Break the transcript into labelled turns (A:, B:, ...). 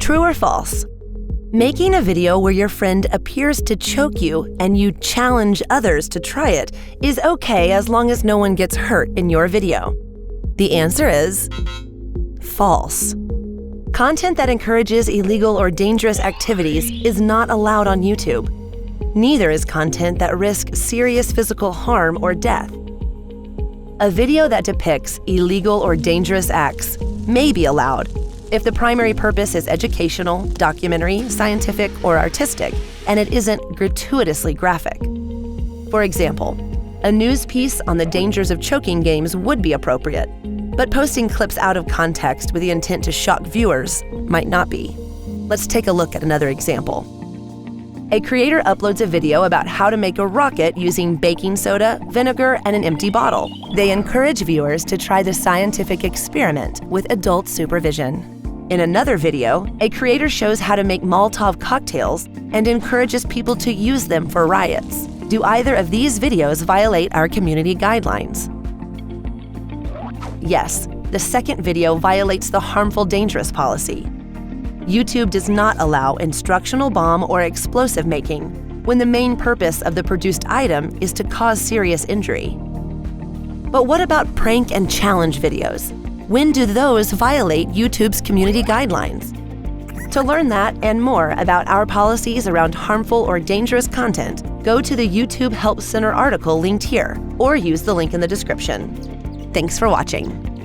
A: True or false? Making a video where your friend appears to choke you and you challenge others to try it is okay as long as no one gets hurt in your video. The answer is false. Content that encourages illegal or dangerous activities is not allowed on YouTube. Neither is content that risks serious physical harm or death. A video that depicts illegal or dangerous acts may be allowed if the primary purpose is educational, documentary, scientific, or artistic, and it isn't gratuitously graphic. For example, a news piece on the dangers of choking games would be appropriate, but posting clips out of context with the intent to shock viewers might not be. Let's take a look at another example. A creator uploads a video about how to make a rocket using baking soda, vinegar, and an empty bottle. They encourage viewers to try the scientific experiment with adult supervision. In another video, a creator shows how to make Molotov cocktails and encourages people to use them for riots. Do either of these videos violate our community guidelines? Yes, the second video violates the harmful dangerous policy. YouTube does not allow instructional bomb or explosive making when the main purpose of the produced item is to cause serious injury. But what about prank and challenge videos? When do those violate YouTube's community guidelines? To learn that and more about our policies around harmful or dangerous content, go to the YouTube Help Center article linked here or use the link in the description. Thanks for watching.